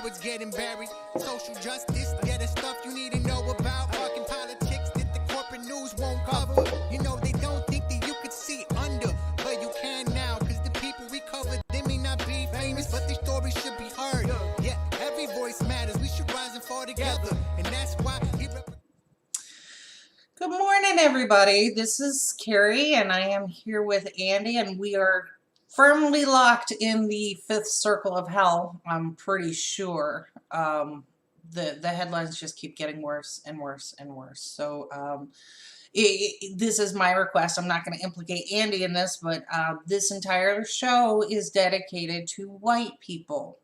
know it's getting buried. Social justice, yeah, the stuff you need to know about. Fucking politics that the corporate news won't cover. You know they don't think that you could see under, but you can now, cause the people we cover, they may not be famous, but their stories should be heard. Yeah, every voice matters. We should rise and fall together, and that's why Good morning, everybody. This is Carrie, and I am here with Andy, and we are firmly locked in the fifth circle of hell, I'm pretty sure. The headlines just keep getting worse and worse and worse. So this is my request. I'm not going to implicate Andy in this, but this entire show is dedicated to white people.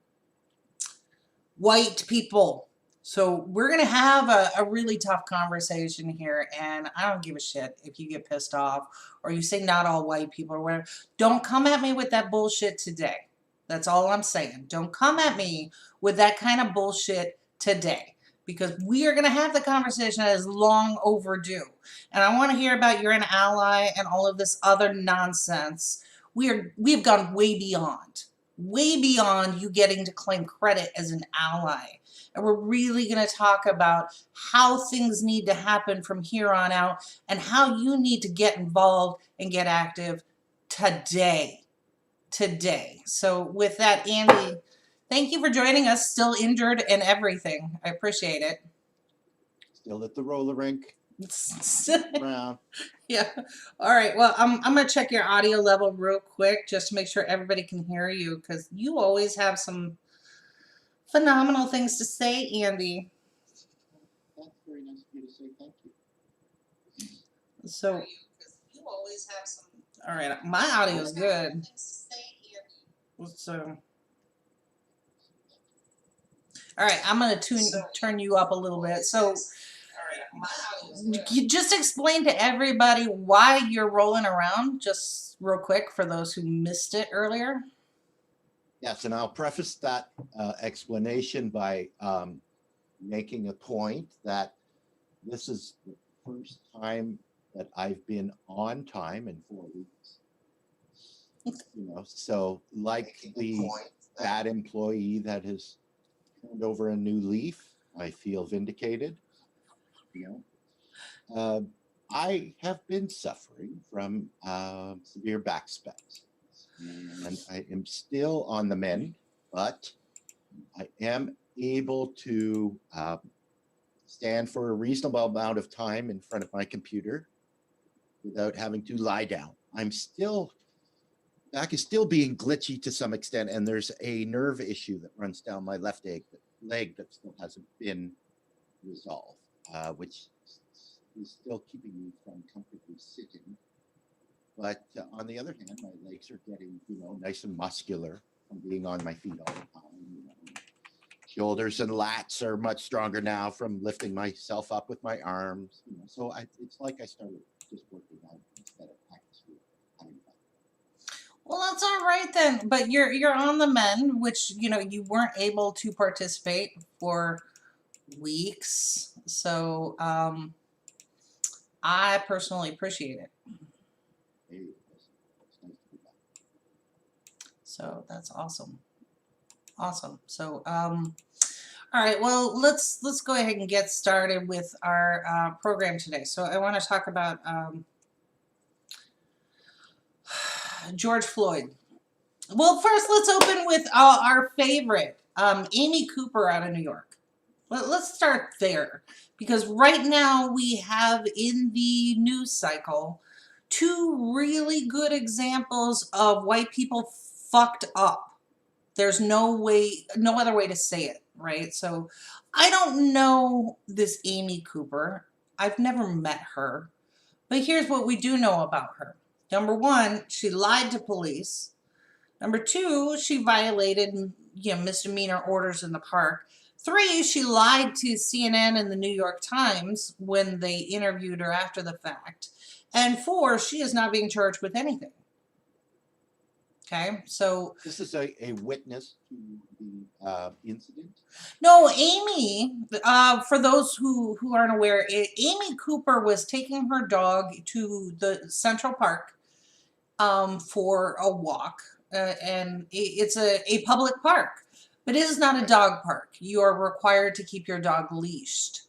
White people. So we're going to have a really tough conversation here, and I don't give a shit if you get pissed off or you say not all white people or whatever. Don't come at me with that bullshit today. That's all I'm saying. Don't come at me with that kind of bullshit today, because we are going to have the conversation that is long overdue. And I want to hear about you're an ally and all of this other nonsense. We've gone way beyond you getting to claim credit as an ally. And we're really going to talk about how things need to happen from here on out and how you need to get involved and get active today. So with that, Andy, thank you for joining us. Still injured and everything. I appreciate it. Still at the roller rink. Wow. Yeah. All right. Well, I'm going to check your audio level real quick just to make sure everybody can hear you, because you always have some phenomenal things to say, Andy. That's very nice of you to say thank you. So you always have some. All right, my audio is good. So, all right, I'm gonna turn you up a little bit. So, you just explain to everybody why you're rolling around, just real quick for those who missed it earlier. Yes, and I'll preface that explanation by making a point that this is the first time that I've been on time in 4 weeks. So like the bad employee that has turned over a new leaf, I feel vindicated. I have been suffering from severe back spasms. And I am still on the mend, but I am able to stand for a reasonable amount of time in front of my computer without having to lie down. Back is still being glitchy to some extent, and there's a nerve issue that runs down my left leg that still hasn't been resolved, which is still keeping me from comfortably sitting. But on the other hand, my legs are getting, nice and muscular from being on my feet all the time. Shoulders and lats are much stronger now from lifting myself up with my arms. So it's like I started just working out instead of practicing. Well, that's all right then. But you're on the mend, which you weren't able to participate for weeks. So I personally appreciate it. So that's awesome. So all right, well, let's go ahead and get started with our program today. So I want to talk about George Floyd. Well, first let's open with our favorite, Amy Cooper out of New York. Let's start there, because right now we have in the news cycle 2 really good examples of white people fucked up. There's no other way to say it, right? So I don't know this Amy Cooper. I've never met her, but here's what we do know about her. Number 1, she lied to police. Number 2, she violated, misdemeanor orders in the park. 3, she lied to CNN and the New York Times when they interviewed her after the fact. And 4, she is not being charged with anything. Okay, so this is a witness to the incident. No, Amy. For those who aren't aware, Amy Cooper was taking her dog to the Central Park for a walk, and it's a public park. But it is not a dog park. You are required to keep your dog leashed.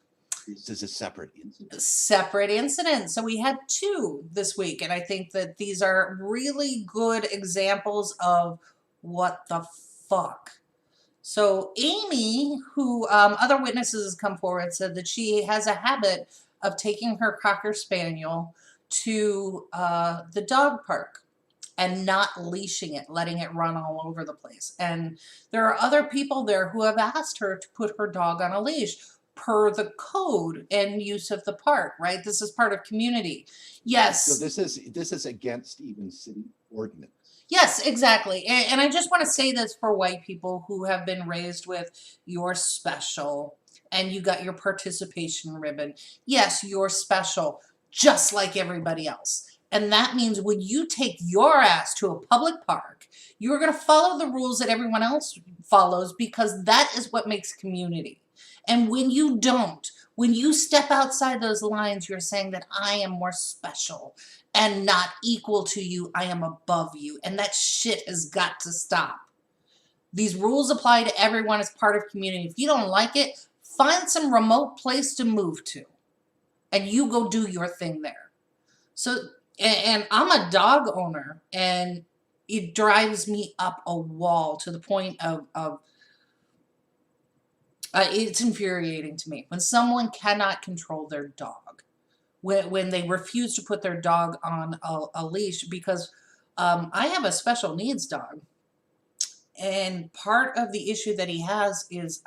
This is a separate incident. Separate incidents. So we had 2 this week, and I think that these are really good examples of what the fuck. So Amy, who other witnesses come forward, said that she has a habit of taking her Cocker Spaniel to the dog park and not leashing it, letting it run all over the place. And there are other people there who have asked her to put her dog on a leash per the code and use of the park, right? This is part of community. Yes. So this is against even city ordinance. Yes, exactly. And I just want to say this for white people who have been raised with you're special and you got your participation ribbon. Yes, you're special, just like everybody else. And that means when you take your ass to a public park, you're going to follow the rules that everyone else follows because that is what makes community. And when you don't, when you step outside those lines, you're saying that I am more special and not equal to you. I am above you. And that shit has got to stop. These rules apply to everyone as part of community. If you don't like it, find some remote place to move to. And you go do your thing there. So, and I'm a dog owner, and it drives me up a wall to the point of it's infuriating to me when someone cannot control their dog, when they refuse to put their dog on a leash, because I have a special needs dog, and part of the issue that he has is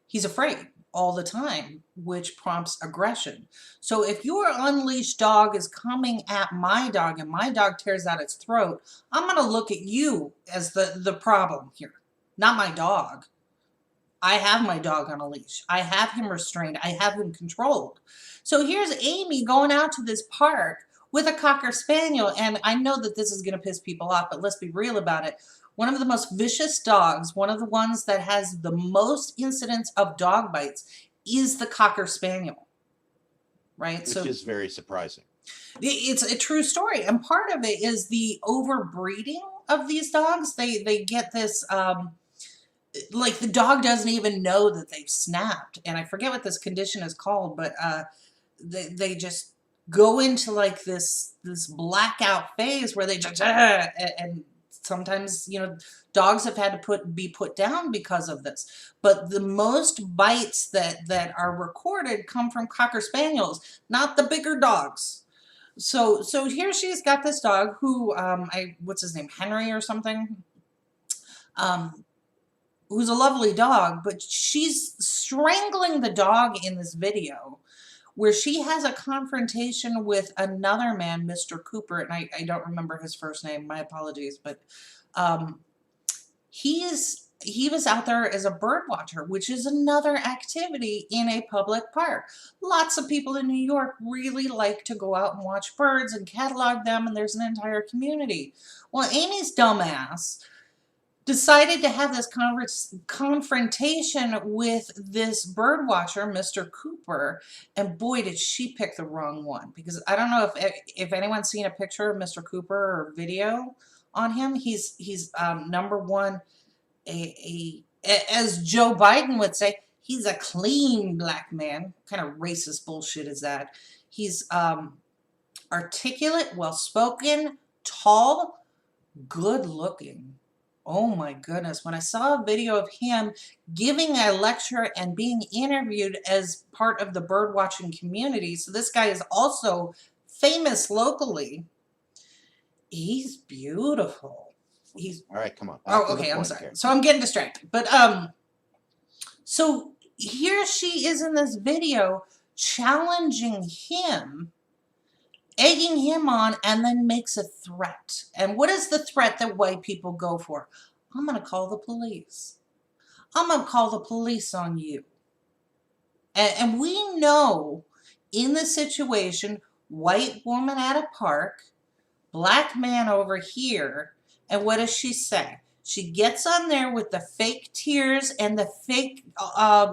he's afraid all the time, which prompts aggression. So if your unleashed dog is coming at my dog and my dog tears out its throat, I'm going to look at you as the problem here, not my dog. I have my dog on a leash. I have him restrained. I have him controlled. So here's Amy going out to this park with a Cocker Spaniel, and I know that this is going to piss people off, but let's be real about it. One of the most vicious dogs, one of the ones that has the most incidents of dog bites, is the Cocker Spaniel, right? Which is very surprising. It's a true story, and part of it is the overbreeding of these dogs. They get this, like the dog doesn't even know that they've snapped, and I forget what this condition is called, but they just go into like this blackout phase where they just and sometimes, you know, dogs have had to be put down because of this. But the most bites that are recorded come from Cocker Spaniels, not the bigger dogs. So here she's got this dog who what's his name, Henry or something, who's a lovely dog, but she's strangling the dog in this video, where she has a confrontation with another man, Mr. Cooper, and I don't remember his first name, my apologies, but he was out there as a bird watcher, which is another activity in a public park. Lots of people in New York really like to go out and watch birds and catalog them, and there's an entire community. Well, Amy's dumbass decided to have this confrontation with this bird watcher, Mr. Cooper, and boy, did she pick the wrong one. Because I don't know if anyone's seen a picture of Mr. Cooper or video on him. He's number one, as Joe Biden would say, he's a clean black man. What kind of racist bullshit is that? He's articulate, well-spoken, tall, good-looking. Oh my goodness, when I saw a video of him giving a lecture and being interviewed as part of the bird watching community, so this guy is also famous locally, he's beautiful. He's all right, come on. Oh, okay, I'm sorry. So I'm getting distracted. But so here she is in this video challenging him, egging him on, and then makes a threat. And what is the threat that white people go for? I'm going to call the police. I'm going to call the police on you. And we know in the situation, white woman at a park, black man over here, and what does she say? She gets on there with the fake tears and the fake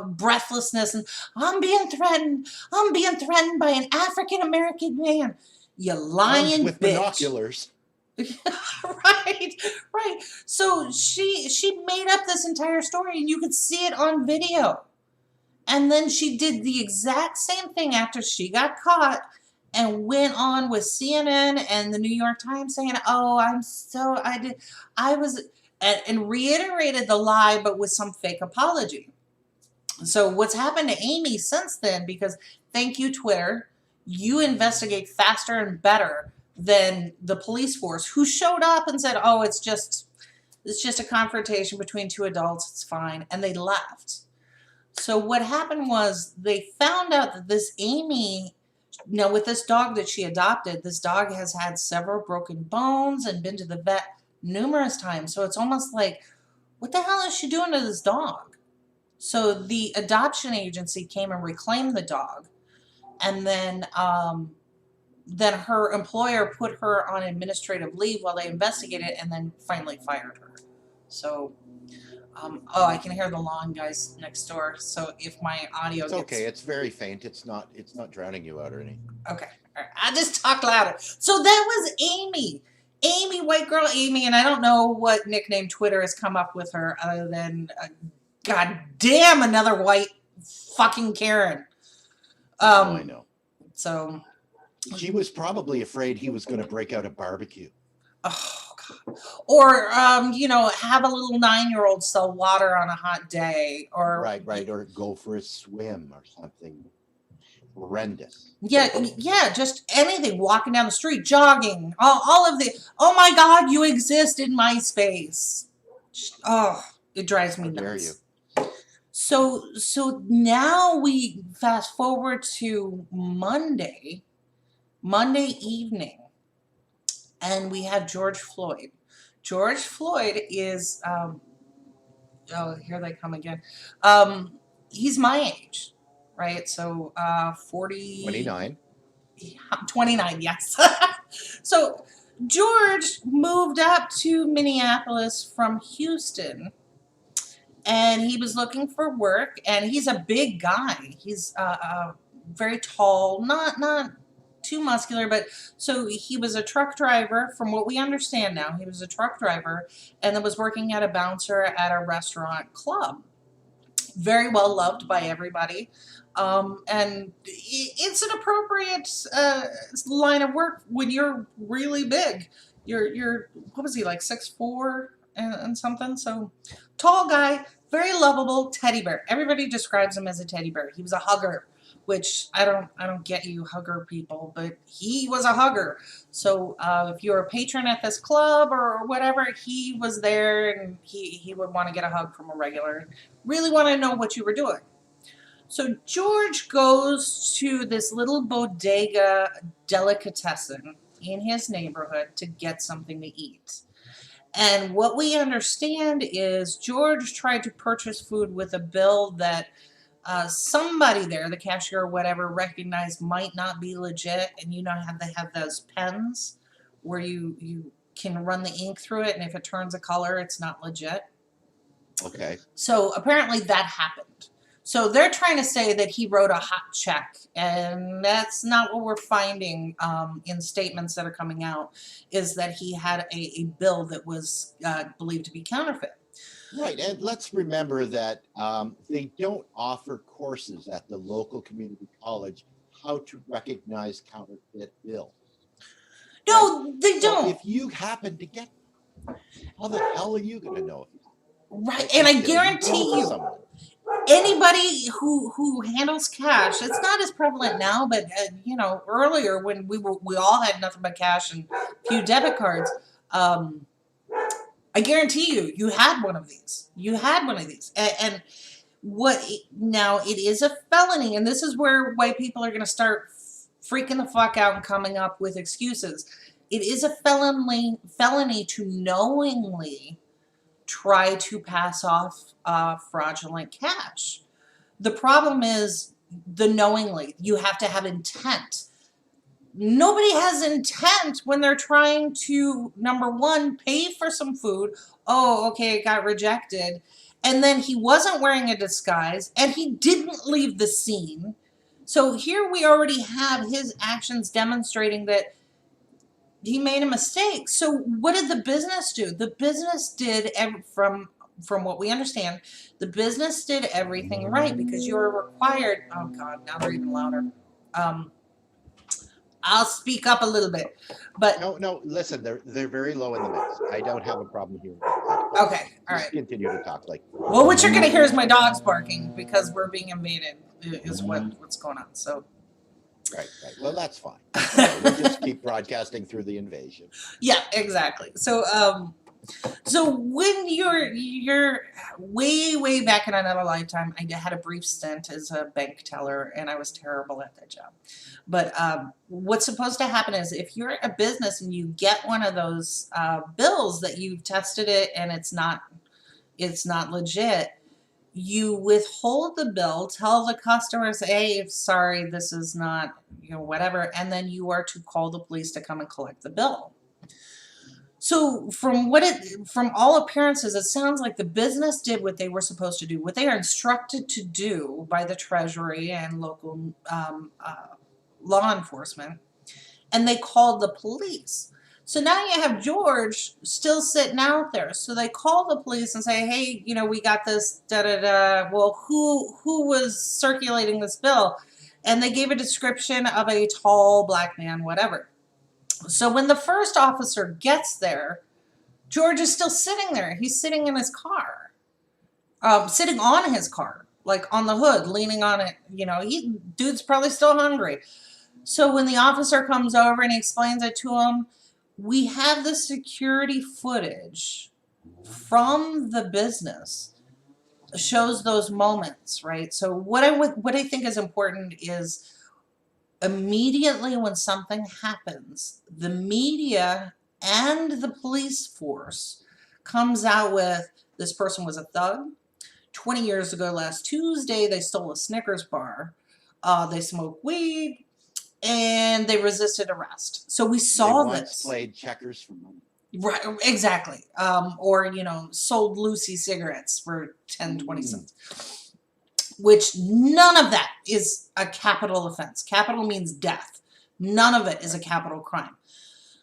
breathlessness, and I'm being threatened. I'm being threatened by an African-American man. You lying with bitch. Binoculars. Right, right. So she made up this entire story, and you could see it on video. And then she did the exact same thing after she got caught and went on with CNN and the New York Times saying, "Oh, I was," and reiterated the lie, but with some fake apology. So what's happened to Amy since then, because thank you, Twitter, you investigate faster and better than the police force, who showed up and said, "Oh, it's just a confrontation between two adults, it's fine," and they left. So what happened was they found out that this Amy, with this dog that she adopted, this dog has had several broken bones and been to the vet numerous times. So it's almost like, what the hell is she doing to this dog? So the adoption agency came and reclaimed the dog, and then her employer put her on administrative leave while they investigated, and then finally fired her. So, I can hear the lawn guys next door. So if my audio It's okay. It's very faint. It's not drowning you out or anything. Okay, all right. I just talk louder. So that was Amy, white girl Amy, and I don't know what nickname Twitter has come up with her other than God damn, another white fucking Karen. I know. So She was probably afraid he was going to break out a barbecue. oh God. Or have a little 9-year-old sell water on a hot day, or Right, or go for a swim or something horrendous. Yeah, just anything, walking down the street, jogging, all of the, oh my God, you exist in my space. Oh, it drives me How dare nuts. you? So now we fast forward to Monday evening, and we have George Floyd. George Floyd is, oh, here they come again. He's my age, right? So 40. 29. 29, yes. So George moved up to Minneapolis from Houston, and he was looking for work, and he's a big guy. He's very tall, not too muscular, but so he was a truck driver, from what we understand now. He was a truck driver and then was working at a bouncer at a restaurant club. Very well loved by everybody. And it's an appropriate line of work when you're really big. You're what was he, like 6'4" and something? So tall guy, very lovable teddy bear. Everybody describes him as a teddy bear. He was a hugger, which I don't get you hugger people, but he was a hugger. So if you're a patron at this club or whatever, he was there, and he would want to get a hug from a regular, really want to know what you were doing. So George goes to this little bodega delicatessen in his neighborhood to get something to eat. And what we understand is George tried to purchase food with a bill that somebody there, the cashier or whatever, recognized might not be legit. And you know how they have those pens where you can run the ink through it, and if it turns a color, it's not legit. Okay. So apparently that happened. So they're trying to say that he wrote a hot check, and that's not what we're finding in statements that are coming out, is that he had a bill that was believed to be counterfeit. Right, and let's remember that they don't offer courses at the local community college how to recognize counterfeit bills. No, right? they don't. So if you happen to get, how the hell are you going to know? Right, and I guarantee you, anybody who handles cash, it's not as prevalent now, but earlier when we all had nothing but cash and a few debit cards, I guarantee you had one of these. You had one of these. And now it is a felony, and this is where white people are going to start freaking the fuck out and coming up with excuses. It is a felony to knowingly try to pass off fraudulent cash. The problem is the knowingly. You have to have intent. Nobody has intent when they're trying to, number one, pay for some food. Oh, okay, it got rejected. And then he wasn't wearing a disguise, and he didn't leave the scene. So here we already have his actions demonstrating that he made a mistake. So what did the business do? The business did, from what we understand, the business did everything right because you are required. Oh God, now they're even louder. I'll speak up a little bit, but No, listen, they're very low in the mix. I don't have a problem hearing. okay, all Just right. continue to talk like. Well, what you're gonna hear is my dogs barking because we're being invaded. Is what's going on. So Right. Well, that's fine. We'll just keep broadcasting through the invasion. yeah, exactly. So when you're way back in another lifetime, I had a brief stint as a bank teller, and I was terrible at that job. But what's supposed to happen is if you're a business and you get one of those bills that you've tested it and it's not legit, you withhold the bill, tell the customers, hey, sorry, this is not, whatever, and then you are to call the police to come and collect the bill. So from all appearances, it sounds like the business did what they were supposed to do, what they are instructed to do by the Treasury and local law enforcement, and they called the police. So now you have George still sitting out there. So they call the police and say, hey, we got this, da-da-da. Well, who was circulating this bill? And they gave a description of a tall black man, whatever. So when the first officer gets there, George is still sitting there. He's sitting in his car, sitting on his car, like on the hood, leaning on it. Dude's probably still hungry. So when the officer comes over and he explains it to him, we have the security footage from the business shows those moments, right? So what I think is important is immediately when something happens, the media and the police force comes out with this person was a thug. 20 years ago, last Tuesday, they stole a Snickers bar. They smoked weed. And they resisted arrest. So we saw this. Played checkers for money. Right, exactly. Or, sold Lucy cigarettes for 10, 20 cents. Which none of that is a capital offense. Capital means death. None of it is a capital crime.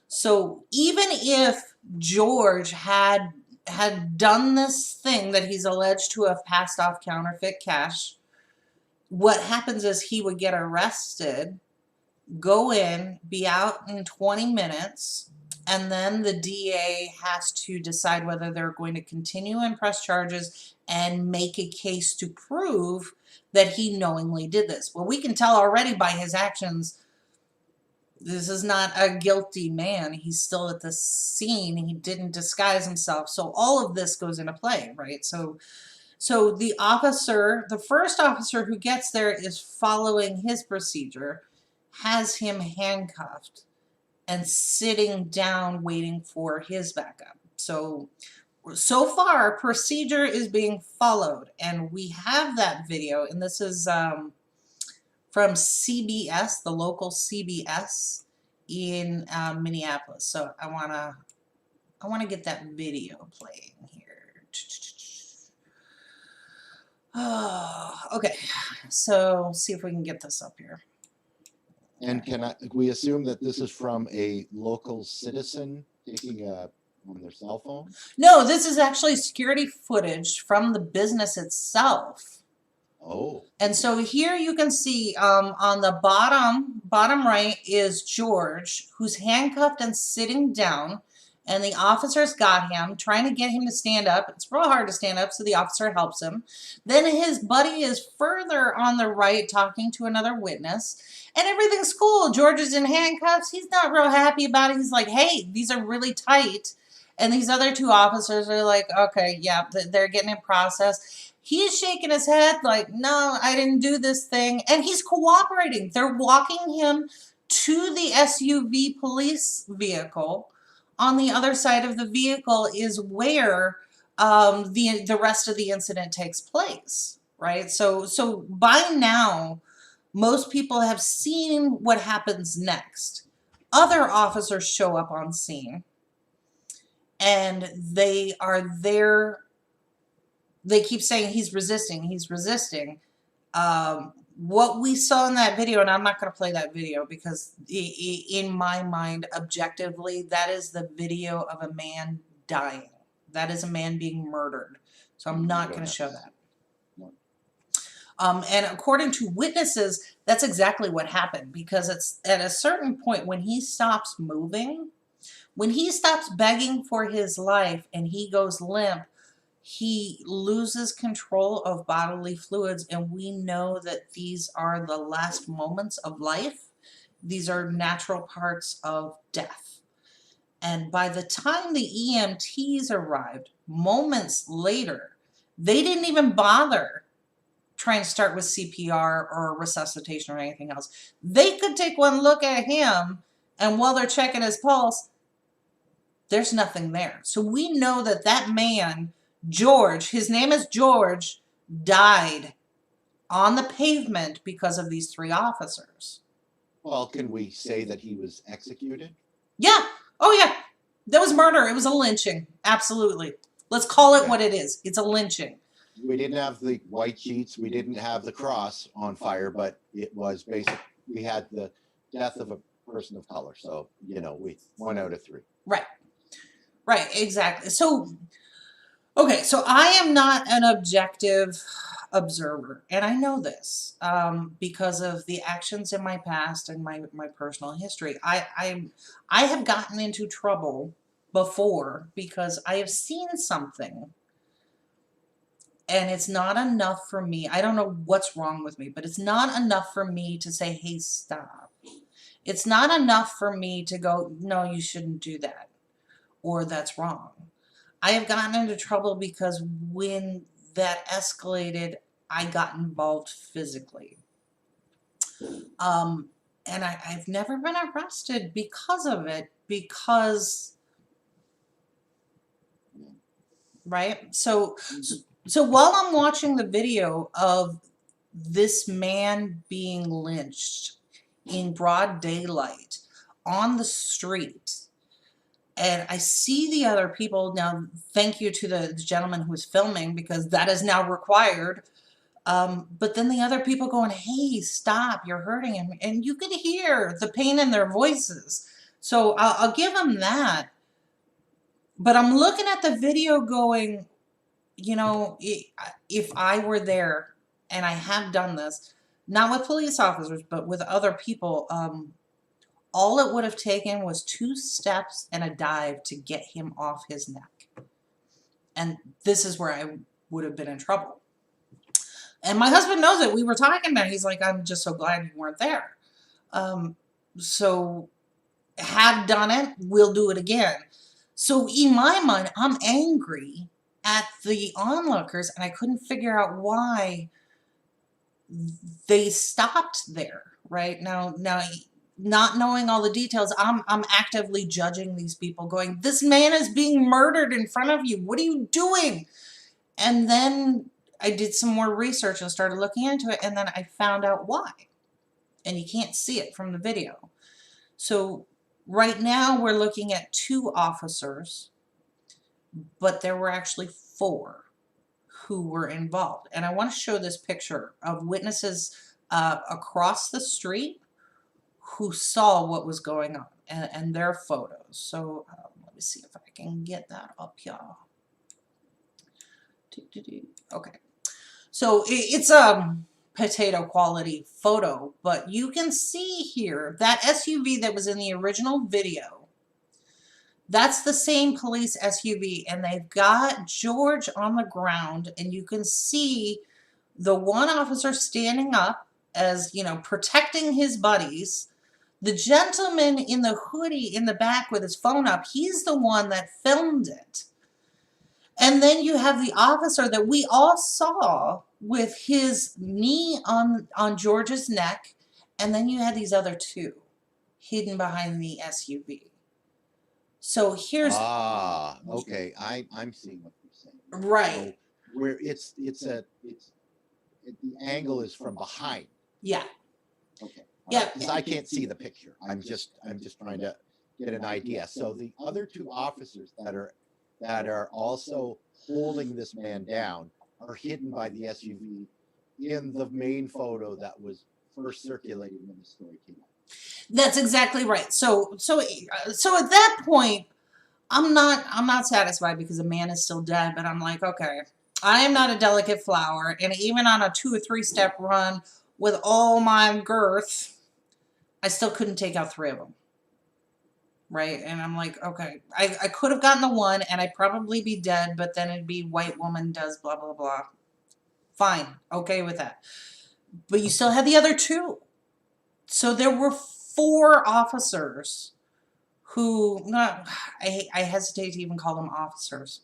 So even if George had done this thing that he's alleged to have passed off counterfeit cash, what happens is he would get arrested, go in, be out in 20 minutes, and then the DA has to decide whether they're going to continue and press charges and make a case to prove that he knowingly did this. Well, we can tell already by his actions, this is not a guilty man. He's still at the scene. He didn't disguise himself. So all of this goes into play, right? So the first officer who gets there is following his procedure, has him handcuffed and sitting down waiting for his backup. So far, procedure is being followed, and we have that video, and this is from CBS, the local CBS in Minneapolis. So I wanna get that video playing here. Oh, okay, so see if we can get this up here. And can we assume that this is from a local citizen taking on their cell phone? No, this is actually security footage from the business itself. Oh. And so here you can see on the bottom right is George, who's handcuffed and sitting down, and the officers got him, trying to get him to stand up. It's real hard to stand up, so the officer helps him. Then his buddy is further on the right talking to another witness, and everything's cool. George is in handcuffs. He's not real happy about it. He's like, hey, these are really tight. And these other two officers are like, okay, yeah, they're getting it processed. He's shaking his head like, no, I didn't do this thing. And he's cooperating. They're walking him to the SUV police vehicle. On the other side of the vehicle is where the rest of the incident takes place, right? So by now, most people have seen what happens next. Other officers show up on scene, and they are there. They keep saying he's resisting, he's resisting. what we saw in that video, and I'm not going to play that video because in my mind, objectively, that is the video of a man dying. That is a man being murdered. So I'm not going to show that. No. And according to witnesses, that's exactly what happened, because it's at a certain point when he stops moving, when he stops begging for his life and he goes limp, he loses control of bodily fluids, and we know that these are the last moments of life. These are natural parts of death. And by the time the EMTs arrived, moments later, they didn't even bother trying to start with CPR or resuscitation or anything else. They could take one look at him, and while they're checking his pulse, there's nothing there. So we know that that man, George, his name is George, died on the pavement because of these 3 officers. Well, can we say that he was executed? Yeah. Oh, yeah. That was murder. It was a lynching. Absolutely. Let's call it what it is. It's a lynching. We didn't have the white sheets. We didn't have the cross on fire, but it was basic. We had the death of a person of color. So, you know, 1 out of 3. Right. Right. Exactly. So, okay. So I am not an objective observer, and I know this because of the actions in my past and my personal history. I have gotten into trouble before because I have seen something, and it's not enough for me. I don't know what's wrong with me, but it's not enough for me to say, hey, stop. It's not enough for me to go, no, you shouldn't do that, or that's wrong. I have gotten into trouble because when that escalated, I got involved physically. And I've never been arrested because of it, because, right? So while I'm watching the video of this man being lynched in broad daylight on the street, and I see the other people, now thank you to the gentleman who was filming, because that is now required. But then the other people going, hey, stop, you're hurting him. And you could hear the pain in their voices. So I'll give them that. But I'm looking at the video going, you know, if I were there, and I have done this, not with police officers, but with other people, all it would have taken was 2 steps and a dive to get him off his neck. And this is where I would have been in trouble. And my husband knows it. We were talking about it. He's like, I'm just so glad you weren't there. So have done it. We'll do it again. So in my mind, I'm angry at the onlookers, and I couldn't figure out why they stopped there. Right now, not knowing all the details, I'm actively judging these people, going, this man is being murdered in front of you. What are you doing? And then I did some more research and started looking into it, and then I found out why. And you can't see it from the video. So right now we're looking at 2 officers, but there were actually 4 who were involved. And I want to show this picture of witnesses across the street who saw what was going on, and their photos. So let me see if I can get that up here. Okay. So it's a potato quality photo, but you can see here that SUV that was in the original video, that's the same police SUV, and they've got George on the ground, and you can see the one officer standing up as, you know, protecting his buddies. The gentleman in the hoodie in the back with his phone up, he's the one that filmed it. And then you have the officer that we all saw with his knee on George's neck. And then you had these other 2 hidden behind the SUV. So here's... okay. I'm seeing what you're saying. Right. So where the angle is from behind. Yeah. Okay. Yeah. Because I can't see the picture. I'm just trying to get an idea. So the other 2 officers that are also holding this man down are hidden by the SUV in the main photo that was first circulated when the story came out. That's exactly right. So at that point, I'm not satisfied because the man is still dead, but I'm like, okay, I am not a delicate flower, and even on a 2 or 3 step run with all my girth, I still couldn't take out 3 of them. Right? And I'm like, okay, I could have gotten the one and I'd probably be dead, but then it'd be white woman does blah, blah, blah. Fine. Okay with that. But you still had the other 2. So there were 4 officers who, I hesitate to even call them officers.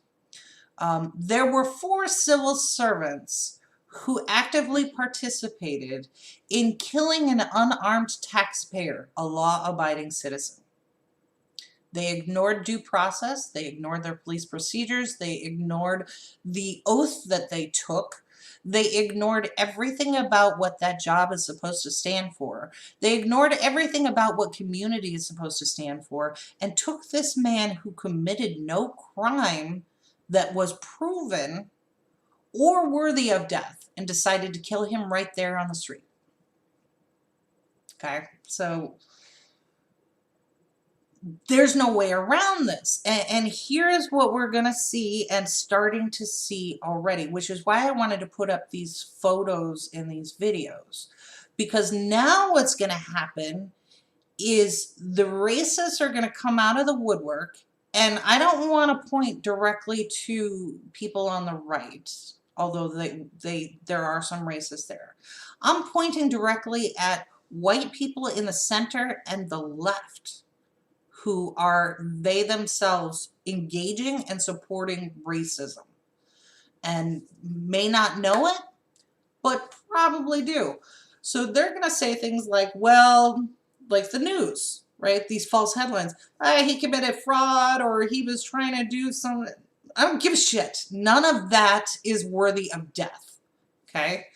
There were 4 civil servants who actively participated in killing an unarmed taxpayer, a law-abiding citizen. They ignored due process. They ignored their police procedures. They ignored the oath that they took. They ignored everything about what that job is supposed to stand for. They ignored everything about what community is supposed to stand for and took this man who committed no crime that was proven or worthy of death and decided to kill him right there on the street. Okay, so there's no way around this. And here's what we're going to see and starting to see already, which is why I wanted to put up these photos in these videos. Because now what's going to happen is the racists are going to come out of the woodwork. And I don't want to point directly to people on the right, although there are some racists there. I'm pointing directly at white people in the center and the left, who are they themselves engaging and supporting racism and may not know it, but probably do. So they're going to say things like, well, like the news, right? These false headlines. He committed fraud or he was trying to do some. I don't give a shit. None of that is worthy of death. Okay?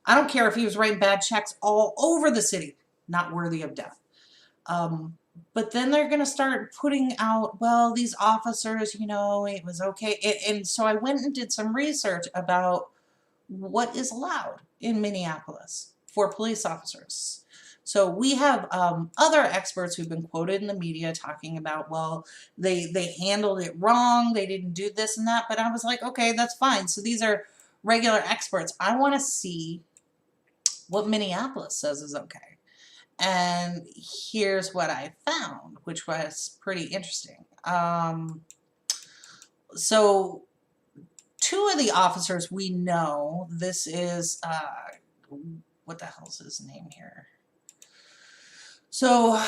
I don't care if he was writing bad checks all over the city. Not worthy of death. But then they're going to start putting out, well, these officers, you know, it was okay. And so I went and did some research about what is allowed in Minneapolis for police officers. So we have other experts who've been quoted in the media talking about, well, they handled it wrong. They didn't do this and that. But I was like, okay, that's fine. So these are regular experts. I want to see what Minneapolis says is okay. And here's what I found, which was pretty interesting. So 2 of the officers we know, this is, what the hell's his name here? So, all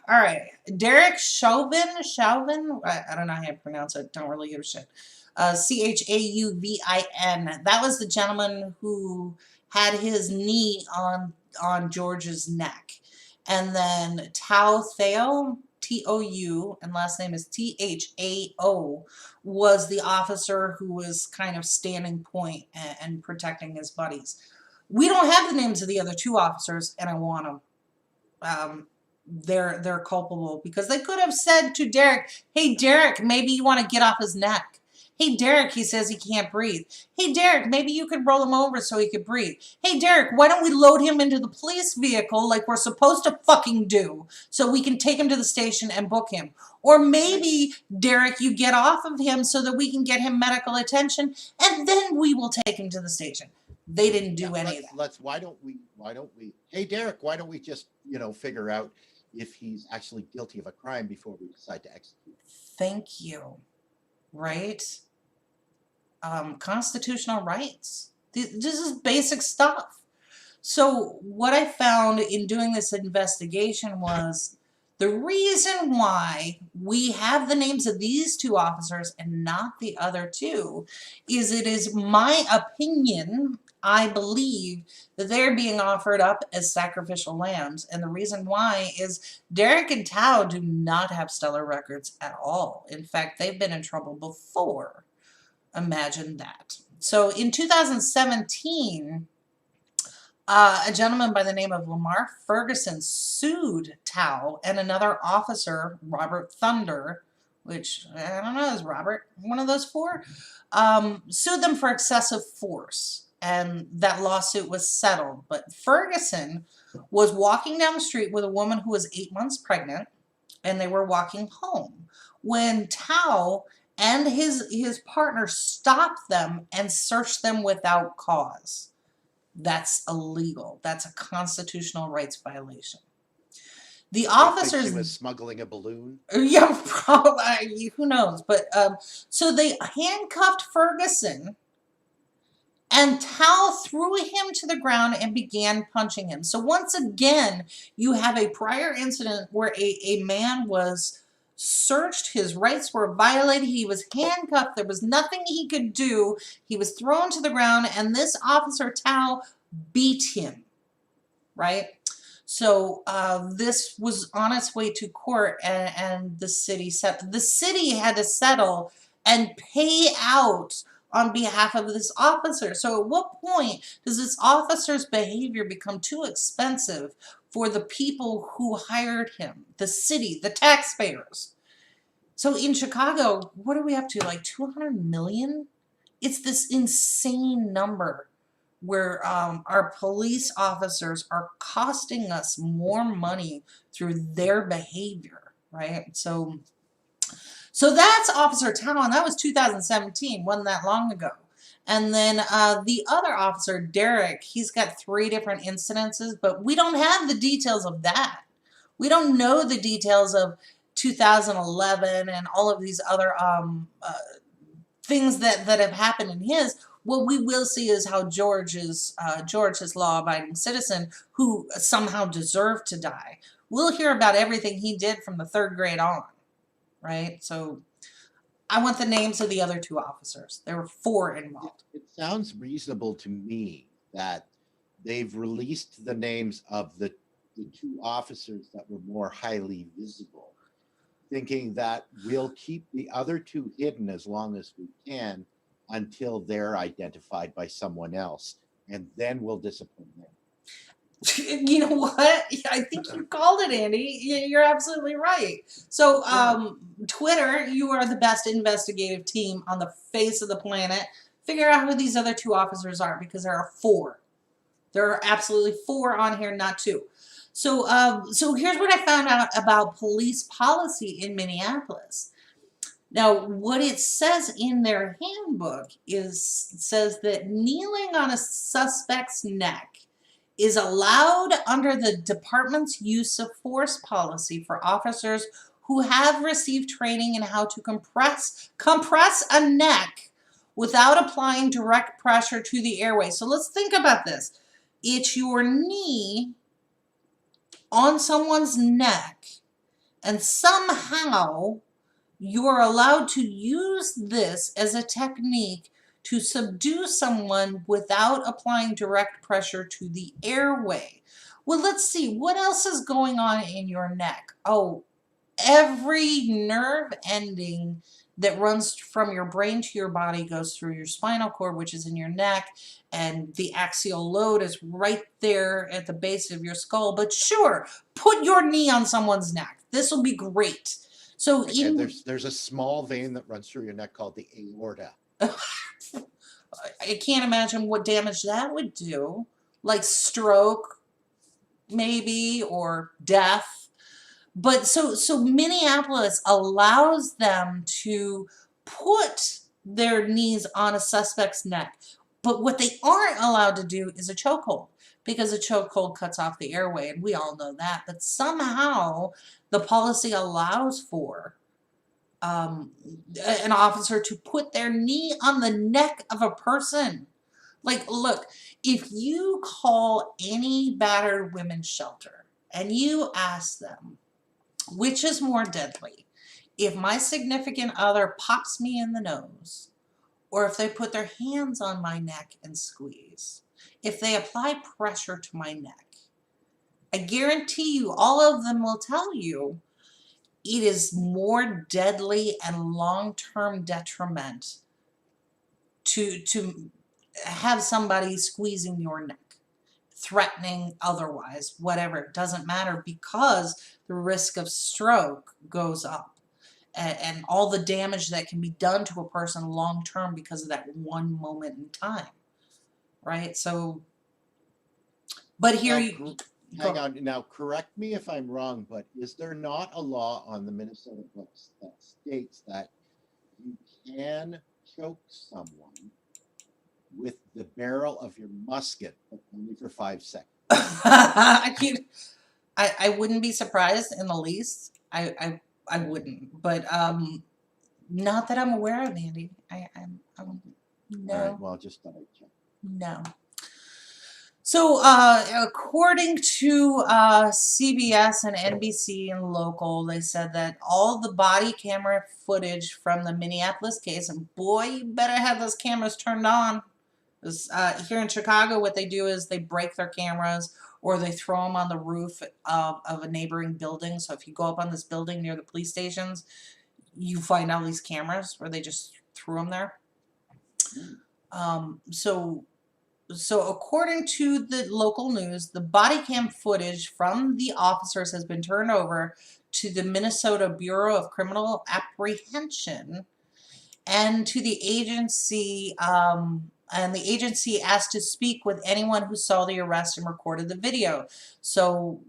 right, Derek Chauvin, I don't know how to pronounce it, don't really give a shit. Chauvin, that was the gentleman who had his knee on George's neck. And then Tao Theo, T-O-U, and last name is T-H-A-O, was the officer who was kind of standing point and protecting his buddies. We don't have the names of the other 2 officers, and I want them. They're culpable because they could have said to Derek, hey, Derek, maybe you want to get off his neck. Hey, Derek, he says he can't breathe. Hey, Derek, maybe you could roll him over so he could breathe. Hey, Derek, why don't we load him into the police vehicle like we're supposed to fucking do so we can take him to the station and book him? Or maybe, Derek, you get off of him so that we can get him medical attention and then we will take him to the station. They didn't do any of that. Why don't we, hey, Derek, why don't we just, figure out if he's actually guilty of a crime before we decide to execute? Thank you. Right? Constitutional rights. This is basic stuff. So what I found in doing this investigation was the reason why we have the names of these 2 officers and not the other 2 is it is my opinion, I believe, that they're being offered up as sacrificial lambs. And the reason why is Derek and Tao do not have stellar records at all. In fact, they've been in trouble before. Imagine that. So in 2017, a gentleman by the name of Lamar Ferguson sued Tao and another officer, Robert Thunder, which I don't know, is Robert one of those 4? Sued them for excessive force. and that lawsuit was settled. But Ferguson was walking down the street with a woman who was 8 months pregnant, and they were walking home when Tao and his partner stopped them and searched them without cause. That's illegal. That's a constitutional rights violation. The I think officers, she was smuggling a balloon. yeah, probably, who knows? But so they handcuffed Ferguson, and Tao threw him to the ground and began punching him. So once again, you have a prior incident where a man was searched, his rights were violated, he was handcuffed, there was nothing he could do, he was thrown to the ground, and this officer Tao beat him, right? So this was on its way to court, and the city had to settle and pay out on behalf of this officer. So at what point does this officer's behavior become too expensive for the people who hired him, the city, the taxpayers? So in Chicago, what are we up to, like 200 million? It's this insane number where our police officers are costing us more money through their behavior, right? So that's Officer Tao, and that was 2017, wasn't that long ago. And then the other officer, Derek, he's got 3 different incidences, but we don't have the details of that. We don't know the details of 2011 and all of these other things that have happened in his. What we will see is how George is law-abiding citizen who somehow deserved to die. We'll hear about everything he did from the 3rd grade on, right? So I want the names of the other 2 officers. There were 4 involved. It sounds reasonable to me that they've released the names of the 2 officers that were more highly visible, thinking that we'll keep the other 2 hidden as long as we can until they're identified by someone else, and then we'll discipline them. You know what? I think you called it, Andy. You're absolutely right. So, Twitter, you are the best investigative team on the face of the planet. Figure out who these other 2 officers are, because there are 4. There are absolutely 4 on here, not 2. So, so here's what I found out about police policy in Minneapolis. Now, what it says in their handbook says that kneeling on a suspect's neck is allowed under the department's use of force policy for officers who have received training in how to compress a neck without applying direct pressure to the airway. So let's think about this. It's your knee on someone's neck, and somehow you're allowed to use this as a technique to subdue someone without applying direct pressure to the airway. Well, let's see, what else is going on in your neck? Oh, every nerve ending that runs from your brain to your body goes through your spinal cord, which is in your neck, and the axial load is right there at the base of your skull. But sure, put your knee on someone's neck. This will be great. So there's a small vein that runs through your neck called the aorta. I can't imagine what damage that would do, like stroke maybe, or death. But so Minneapolis allows them to put their knees on a suspect's neck. But what they aren't allowed to do is a chokehold, because a chokehold cuts off the airway, and we all know that. But somehow the policy allows for an officer to put their knee on the neck of a person. Like, look, if you call any battered women's shelter and you ask them, which is more deadly, if my significant other pops me in the nose, or if they put their hands on my neck and squeeze, if they apply pressure to my neck, I guarantee you all of them will tell you it is more deadly and long-term detriment to have somebody squeezing your neck, threatening otherwise, whatever, it doesn't matter, because the risk of stroke goes up, and all the damage that can be done to a person long-term because of that one moment in time. right? So, but here Now, you hang go. on. Now, correct me if I'm wrong, but is there not a law on the Minnesota books that states that you can choke someone with the barrel of your musket, but only for 5 seconds? I wouldn't be surprised in the least. I wouldn't, but not that I'm aware of, Andy. I'm All right. no, Well, just thought I'd check. no. So, according to CBS and NBC and local, they said that all the body camera footage from the Minneapolis case, and boy, you better have those cameras turned on. Because here in Chicago, what they do is they break their cameras or they throw them on the roof of a neighboring building. So if you go up on this building near the police stations, you find all these cameras where they just threw them there. So according to the local news, the body cam footage from the officers has been turned over to the Minnesota Bureau of Criminal Apprehension and to the agency, and the agency asked to speak with anyone who saw the arrest and recorded the video. So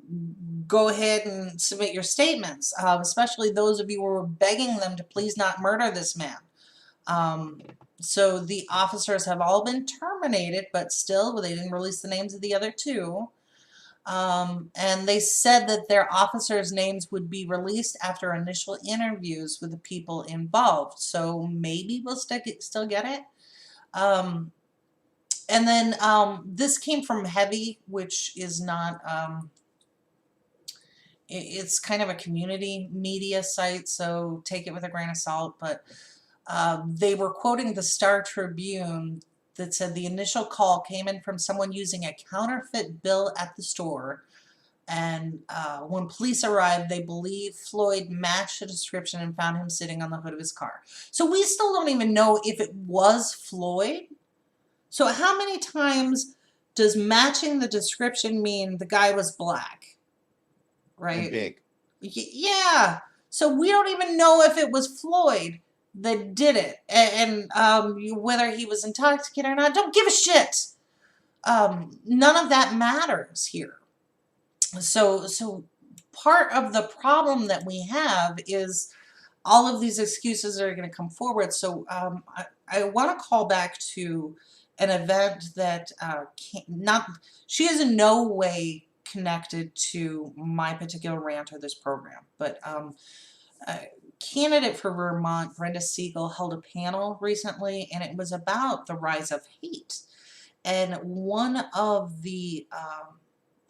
go ahead and submit your statements, especially those of you who were begging them to please not murder this man. So the officers have all been terminated, but still, they didn't release the names of the other two. And they said that their officers' names would be released after initial interviews with the people involved. So maybe we'll still get it. And then this came from Heavy, which is not, it's kind of a community media site, so take it with a grain of salt. But they were quoting the Star Tribune that said the initial call came in from someone using a counterfeit bill at the store. And when police arrived, they believe Floyd matched the description and found him sitting on the hood of his car. So we still don't even know if it was Floyd. So how many times does matching the description mean the guy was black? Right? And big. Yeah. So we don't even know if it was Floyd that did it. And whether he was intoxicated or not, don't give a shit. None of that matters here. So part of the problem that we have is all of these excuses are going to come forward. So I want to call back to an event that she is in no way connected to my particular rant or this program, but candidate for Vermont, Brenda Siegel, held a panel recently, and it was about the rise of hate. And one of the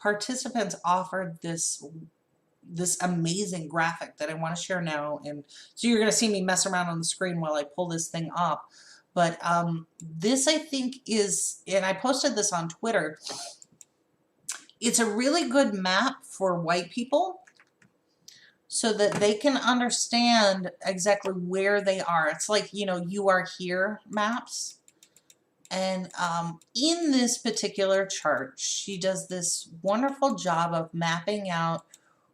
participants offered this amazing graphic that I want to share now, and so you're going to see me mess around on the screen while I pull this thing up. But this, I think, is, and I posted this on Twitter, it's a really good map for white people so that they can understand exactly where they are. It's like, you are here maps. And in this particular chart, she does this wonderful job of mapping out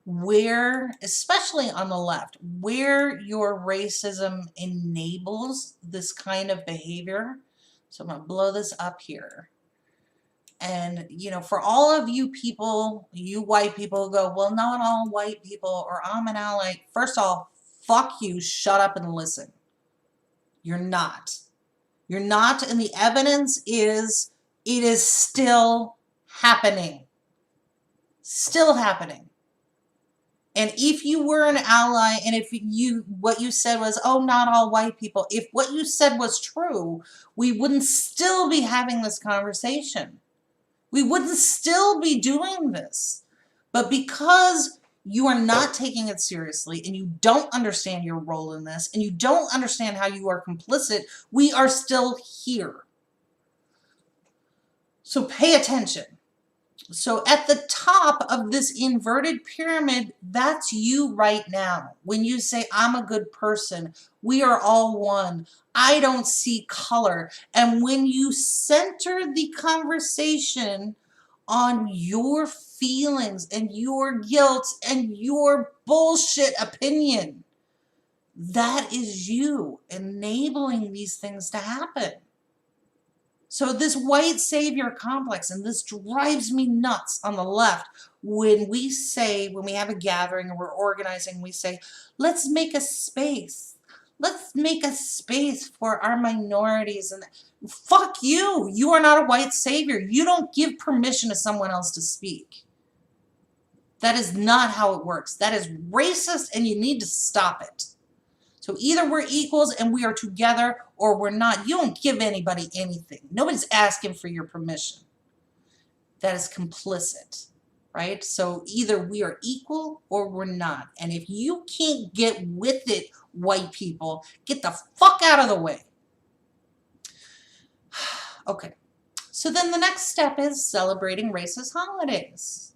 where, especially on the left, where your racism enables this kind of behavior. So I'm going to blow this up here. And, for all of you people, you white people who go, well, not all white people, or I'm an ally. First off, fuck you, shut up and listen. You're not. You're not, and the evidence is it is still happening. Still happening. And if you were an ally, and if what you said was, oh, not all white people, if what you said was true, we wouldn't still be having this conversation. We wouldn't still be doing this. But because you are not taking it seriously and you don't understand your role in this and you don't understand how you are complicit, we are still here. So pay attention. So at the top of this inverted pyramid, that's you right now. When you say, I'm a good person, we are all one, I don't see color. And when you center the conversation on your feelings and your guilt and your bullshit opinion, that is you enabling these things to happen. So this white savior complex, and this drives me nuts on the left, when we say, when we have a gathering and we're organizing, we say, let's make a space. Let's make a space for our minorities. And fuck you. You are not a white savior. You don't give permission to someone else to speak. That is not how it works. That is racist, and you need to stop it. So either we're equals and we are together, or we're not. You don't give anybody anything. Nobody's asking for your permission. That is complicit, right? So either we are equal or we're not. And if you can't get with it, white people, get the fuck out of the way. Okay. So then the next step is celebrating racist holidays.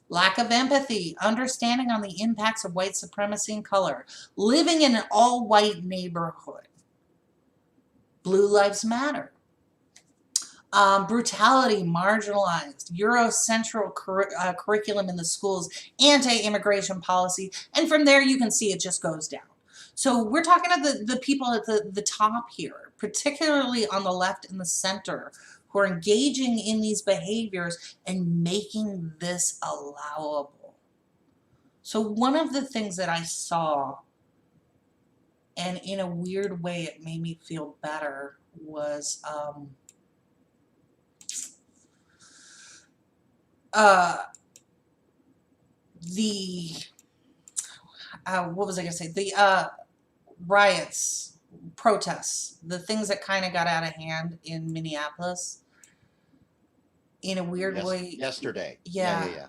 Lack of empathy, understanding on the impacts of white supremacy and color, living in an all-white neighborhood. Blue Lives Matter. Brutality, marginalized, Eurocentral curriculum in the schools, anti-immigration policy, and from there you can see it just goes down. So we're talking to the people at the top here, particularly on the left and the center, who are engaging in these behaviors and making this allowable. So one of the things that I saw, and in a weird way it made me feel better, was what was I gonna say? The riots, protests, the things that kind of got out of hand in Minneapolis. In a weird way. Yesterday. Yeah.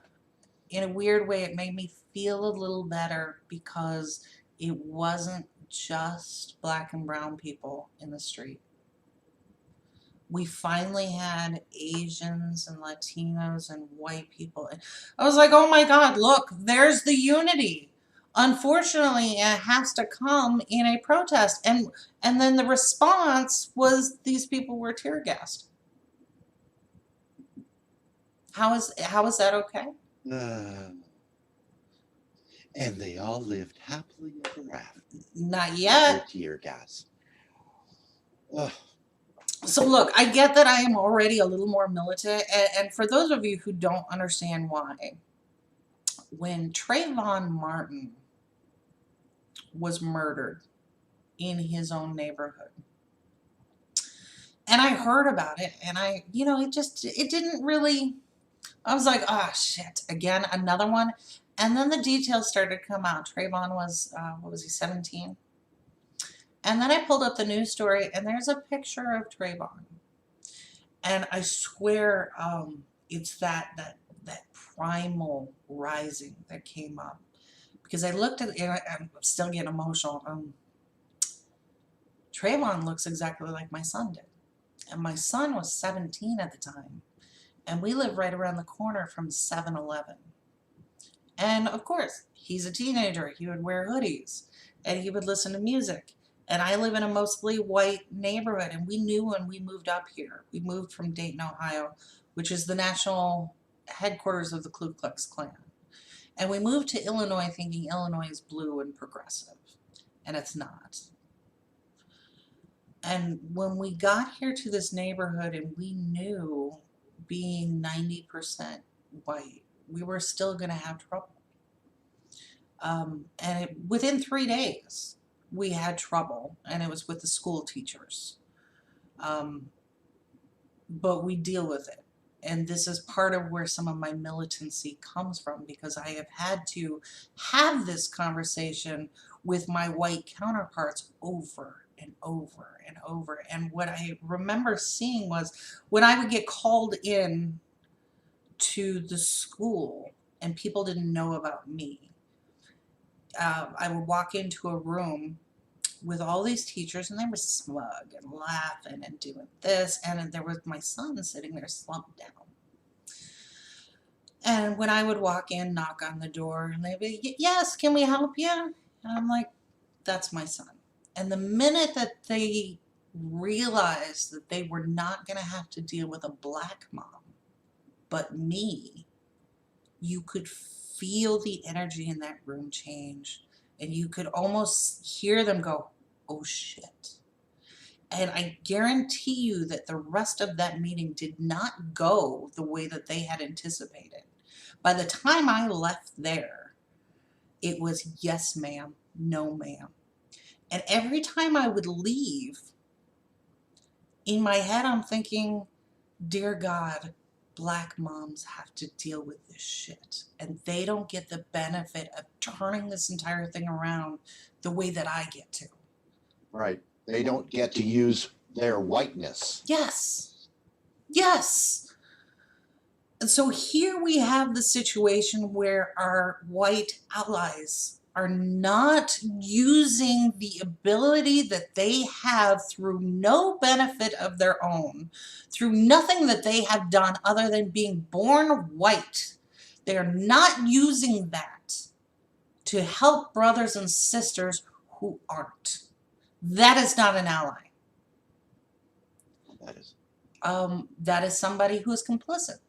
In a weird way, it made me feel a little better because it wasn't just black and brown people in the street. We finally had Asians and Latinos and white people. I was like, oh my God, look, there's the unity. Unfortunately, it has to come in a protest. And then the response was these people were tear gassed. How is that okay? And they all lived happily ever after. Not yet. Tear gas. So look, I get that I am already a little more militant, and for those of you who don't understand why, when Trayvon Martin was murdered in his own neighborhood, and I heard about it, and it didn't really, I was like, ah, shit, again, another one. And then the details started to come out. Trayvon was, what was he, 17? And then I pulled up the news story, and there's a picture of Trayvon. And I swear it's that primal rising that came up. Because I looked at it, and I'm still getting emotional. Trayvon looks exactly like my son did. And my son was 17 at the time. And we live right around the corner from 7-Eleven. And of course, he's a teenager. He would wear hoodies and he would listen to music. And I live in a mostly white neighborhood, and we knew when we moved up here. We moved from Dayton, Ohio, which is the national headquarters of the Ku Klux Klan. And we moved to Illinois thinking Illinois is blue and progressive, and it's not. And when we got here to this neighborhood and we knew, being 90% white, we were still going to have trouble. Within 3 days, we had trouble, and it was with the school teachers. But we deal with it. And this is part of where some of my militancy comes from, because I have had to have this conversation with my white counterparts over and over and over. And what I remember seeing was when I would get called in to the school and people didn't know about me, I would walk into a room with all these teachers, and they were smug and laughing and doing this, and there was my son sitting there slumped down. And when I would walk in, knock on the door, and they'd be, yes, can we help you? And I'm like, that's my son. And the minute that they realized that they were not going to have to deal with a black mom, but me, you could feel the energy in that room change. And you could almost hear them go, oh shit. And I guarantee you that the rest of that meeting did not go the way that they had anticipated. By the time I left there, it was yes, ma'am, no, ma'am. And every time I would leave, in my head, I'm thinking, dear God, Black moms have to deal with this shit. And they don't get the benefit of turning this entire thing around the way that I get to. Right. They don't get to use their whiteness. Yes. Yes. And so here we have the situation where our white allies are not using the ability that they have through no benefit of their own, through nothing that they have done other than being born white. They are not using that to help brothers and sisters who aren't. That is not an ally. That is somebody who is complicit.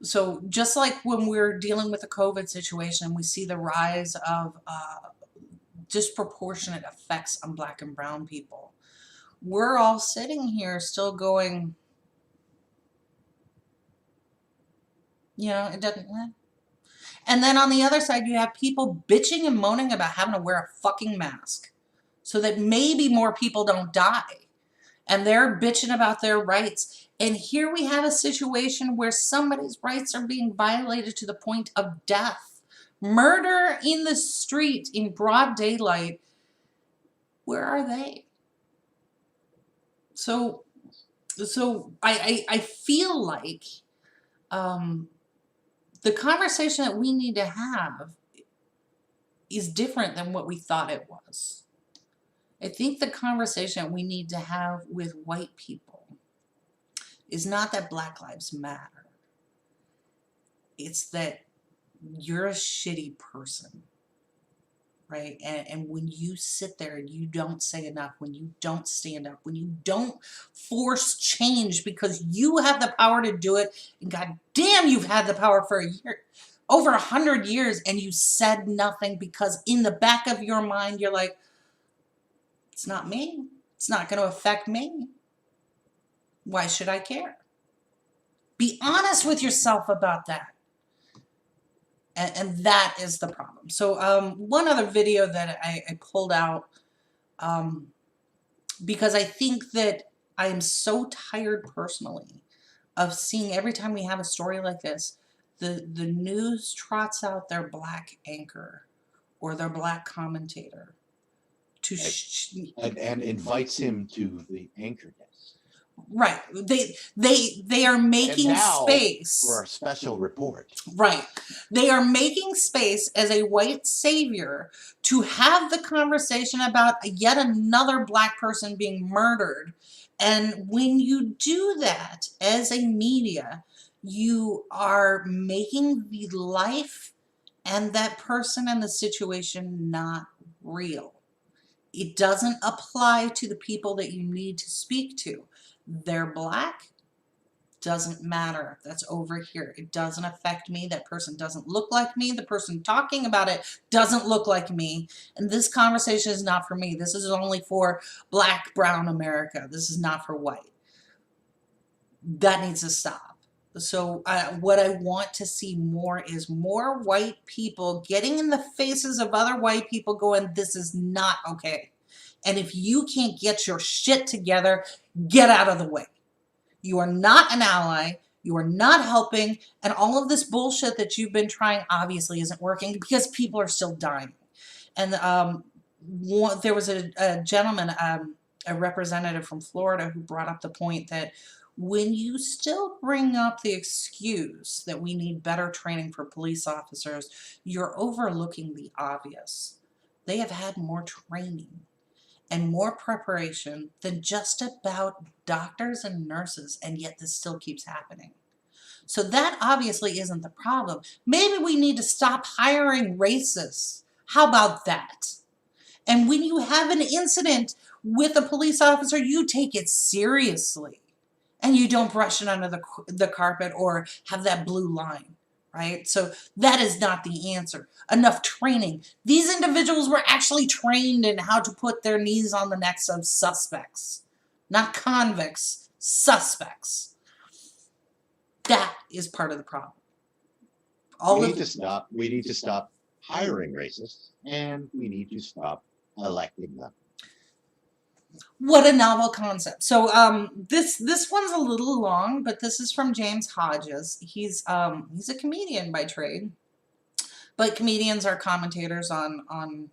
So just like when we're dealing with the COVID situation, we see the rise of disproportionate effects on Black and brown people. We're all sitting here still going, you know, it doesn't. And then on the other side, you have people bitching and moaning about having to wear a fucking mask so that maybe more people don't die. And they're bitching about their rights. And here we have a situation where somebody's rights are being violated to the point of death. Murder in the street in broad daylight. Where are they? So I feel like the conversation that we need to have is different than what we thought it was. I think the conversation we need to have with white people is not that Black lives matter. It's that you're a shitty person, right? And when you sit there and you don't say enough, when you don't stand up, when you don't force change because you have the power to do it, and God damn, you've had the power for a year, over 100 years, and you said nothing because in the back of your mind, you're like, it's not me. It's not going to affect me. Why should I care? Be honest with yourself about that. And that is the problem. So one other video that I pulled out, because I think that I am so tired personally of seeing every time we have a story like this, the news trots out their Black anchor or their Black commentator to and invites him to the anchor desk. Right. They are making space for a special report. Right. They are making space as a white savior to have the conversation about yet another Black person being murdered. And when you do that as a media, you are making the life and that person and the situation not real. It doesn't apply to the people that you need to speak to. They're Black, doesn't matter. That's over here. It doesn't affect me. That person doesn't look like me. The person talking about it doesn't look like me. And this conversation is not for me. This is only for Black, brown America. This is not for white. That needs to stop. So what I want to see more is more white people getting in the faces of other white people going, this is not okay. And if you can't get your shit together, get out of the way. You are not an ally. You are not helping. And all of this bullshit that you've been trying obviously isn't working because people are still dying. And there was a gentleman, a representative from Florida, who brought up the point that when you still bring up the excuse that we need better training for police officers, you're overlooking the obvious. They have had more training and more preparation than just about doctors and nurses, and yet this still keeps happening. So that obviously isn't the problem. Maybe we need to stop hiring racists. How about that? And when you have an incident with a police officer, you take it seriously. And you don't brush it under the carpet or have that blue line. right? So that is not the answer. Enough training. These individuals were actually trained in how to put their knees on the necks of suspects, not convicts, suspects. That is part of the problem. We need to stop. We need to stop hiring racists, and we need to stop electing them. What a novel concept. So this one's a little long, but this is from James Hodges. He's a comedian by trade, but comedians are commentators on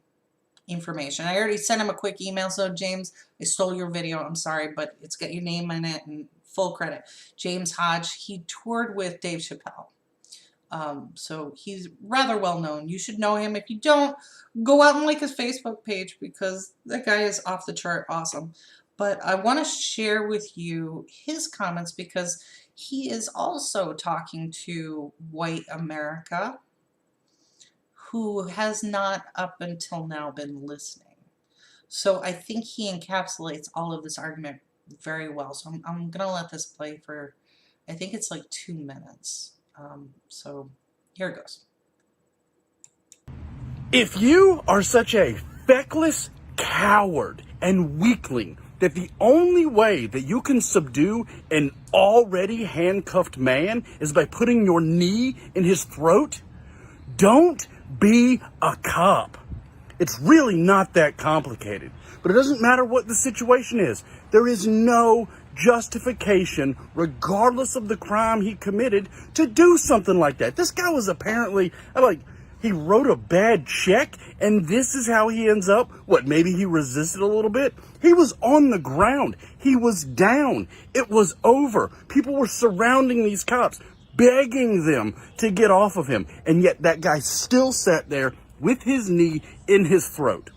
information. I already sent him a quick email, so James, I stole your video. I'm sorry, but it's got your name in it and full credit. James Hodge, he toured with Dave Chappelle. So he's rather well known. You should know him. If you don't, go out and like his Facebook page because that guy is off the chart awesome. But I want to share with you his comments because he is also talking to white America who has not up until now been listening. So I think he encapsulates all of this argument very well. So I'm going to let this play for, I think it's like 2 minutes. So here it goes. If you are such a feckless coward and weakling that the only way that you can subdue an already handcuffed man is by putting your knee in his throat, don't be a cop. It's really not that complicated. But it doesn't matter what the situation is. There is no justification, regardless of the crime he committed, to do something like that. This guy was apparently, he wrote a bad check, and this is how he ends up. What, maybe he resisted a little bit? He was on the ground. He was down. It was over. People were surrounding these cops, begging them to get off of him. And yet that guy still sat there with his knee in his throat.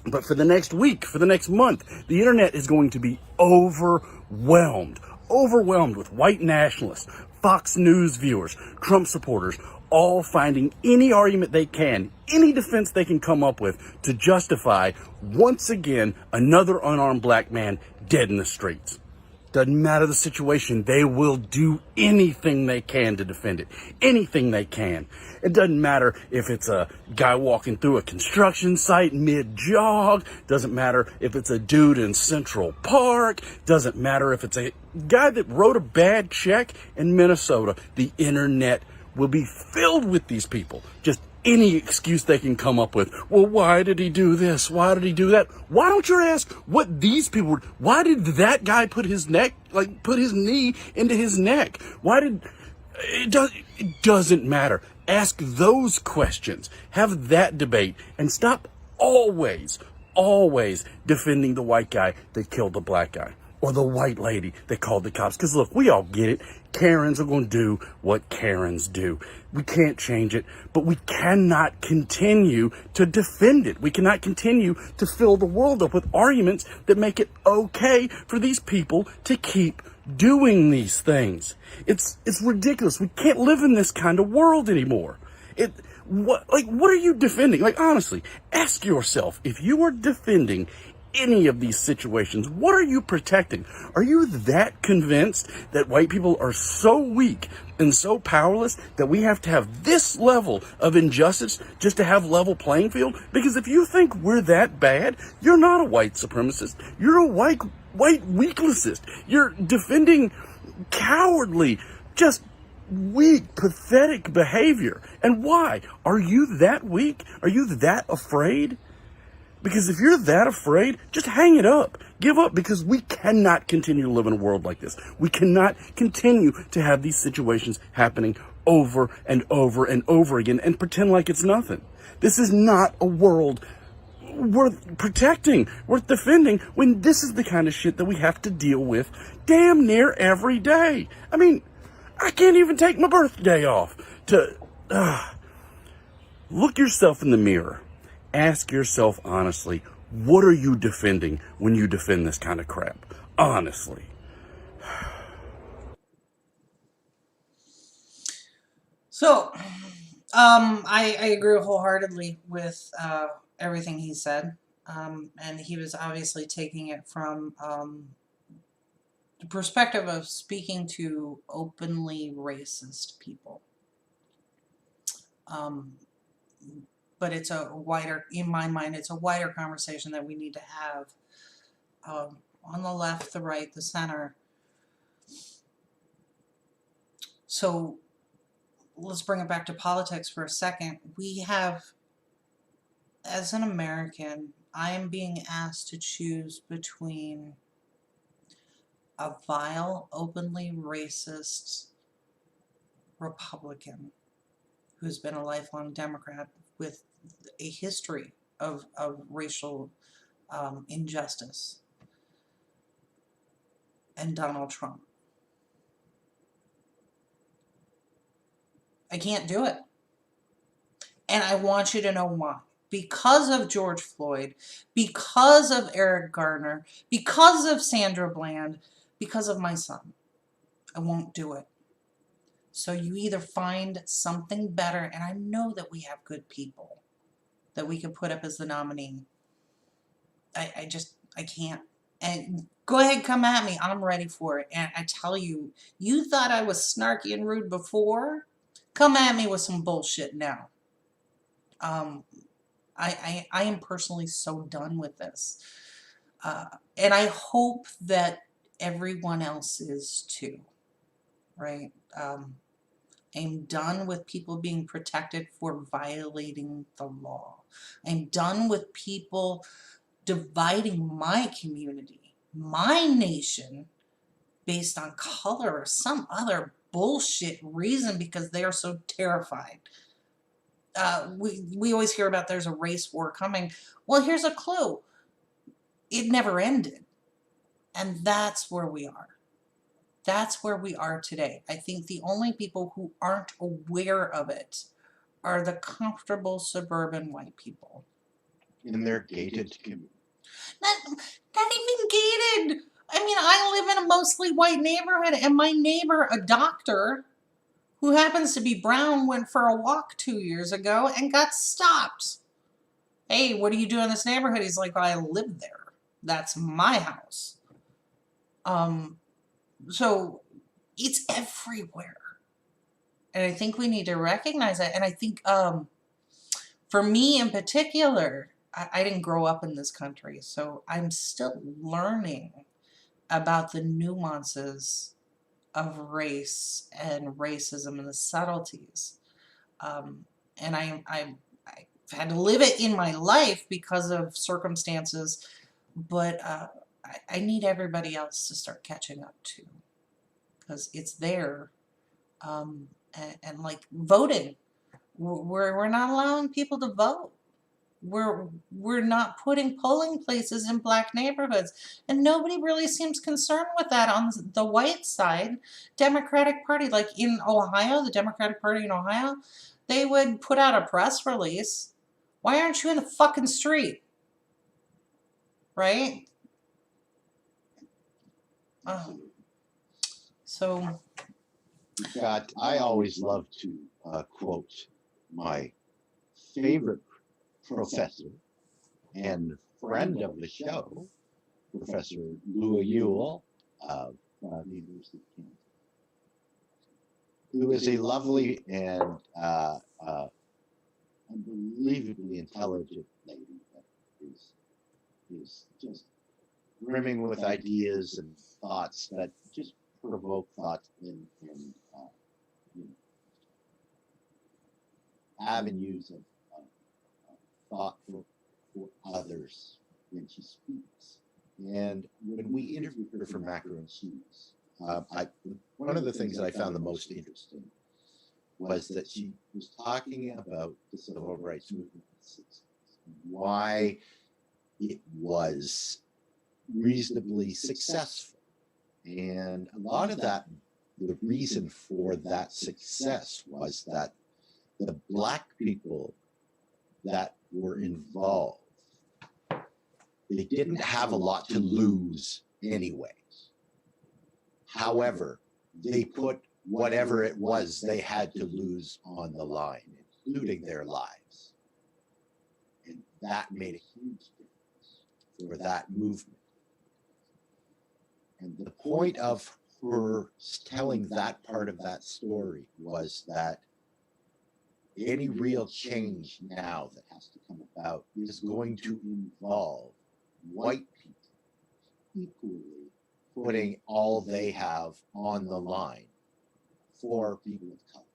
But for the next week, for the next month, the internet is going to be overwhelmed with white nationalists, Fox News viewers, Trump supporters, all finding any argument they can, any defense they can come up with to justify, once again, another unarmed black man dead in the streets. Doesn't matter the situation, they will do anything they can to defend it. Anything they can. It doesn't matter if it's a guy walking through a construction site mid-jog. Doesn't matter if it's a dude in Central Park. Doesn't matter if it's a guy that wrote a bad check in Minnesota. The internet will be filled with these people. Just any excuse they can come up with. Well, why did he do this? Why did he do that? Why don't you ask what these people were? Why did that guy put his knee into his neck? It doesn't matter. Ask those questions. Have that debate and stop always defending the white guy that killed the black guy or the white lady that called the cops. Because look, we all get it. Karens are going to do what Karens do. We can't change it, but we cannot continue to defend it. We cannot continue to fill the world up with arguments that make it okay for these people to keep doing these things. It's ridiculous. We can't live in this kind of world anymore. What are you defending? Honestly, ask yourself, if you are defending any of these situations, what are you protecting? Are you that convinced that white people are so weak and so powerless that we have to have this level of injustice just to have level playing field? Because if you think we're that bad, you're not a white supremacist. You're a white weaklicist. You're defending cowardly, just weak, pathetic behavior. And why? Are you that weak? Are you that afraid? Because if you're that afraid, just hang it up. Give up, because we cannot continue to live in a world like this. We cannot continue to have these situations happening over and over and over again and pretend like it's nothing. This is not a world worth protecting, worth defending, when this is the kind of shit that we have to deal with damn near every day. I mean, I can't even take my birthday off to look yourself in the mirror. Ask yourself honestly, what are you defending when you defend this kind of crap? Honestly. So, I agree wholeheartedly with everything he said. And he was obviously taking it from the perspective of speaking to openly racist people. Um, but it's a wider, in my mind, it's a wider conversation that we need to have, on the left, the right, the center. So let's bring it back to politics for a second. We have, as an American, I am being asked to choose between a vile, openly racist Republican who's been a lifelong Democrat with a history of racial injustice, and Donald Trump. I can't do it. And I want you to know why. Because of George Floyd, because of Eric Garner, because of Sandra Bland, because of my son. I won't do it. So you either find something better, and I know that we have good people that we can put up as the nominee. I can't. And go ahead, come at me. I'm ready for it. And I tell you, you thought I was snarky and rude before? Come at me with some bullshit now. I am personally so done with this. And I hope that everyone else is too, right? I'm done with people being protected for violating the law. I'm done with people dividing my community, my nation, based on color or some other bullshit reason because they are so terrified. We always hear about there's a race war coming. Well, here's a clue. It never ended. And that's where we are. That's where we are today. I think the only people who aren't aware of it are the comfortable suburban white people. In their gated community. Not even gated. I mean, I live in a mostly white neighborhood, and my neighbor, a doctor, who happens to be brown, went for a walk 2 years ago and got stopped. Hey, what do you do in this neighborhood? He's like, I live there. That's my house. So it's everywhere. And I think we need to recognize that. And I think for me in particular, I didn't grow up in this country, so I'm still learning about the nuances of race and racism and the subtleties. And I've had to live it in my life because of circumstances, but I need everybody else to start catching up too, because it's there. And like voting, we're not allowing people to vote. We're not putting polling places in black neighborhoods, and nobody really seems concerned with that on the white side. Democratic Party, like in Ohio, the Democratic Party in Ohio, they would put out a press release. Why aren't you in the fucking street? Right? So. In fact, I always love to quote my favorite professor and friend of the show, Professor Lua Ewell of the University of Kansas, who is a lovely and unbelievably intelligent lady that is just brimming with ideas and thoughts that just provoke thought and you know, avenues of thought for others when she speaks. And when we interviewed her for Macro and Cheese, one of the things that I found the most interesting was that she was talking about the civil rights movement, why it was reasonably successful. And a lot of that, the reason for that success was that the black people that were involved, they didn't have a lot to lose anyways. However, they put whatever it was they had to lose on the line, including their lives. And that made a huge difference for that movement. And the point of her telling that part of that story was that any real change now that has to come about is going to involve white people equally putting all they have on the line for people of color.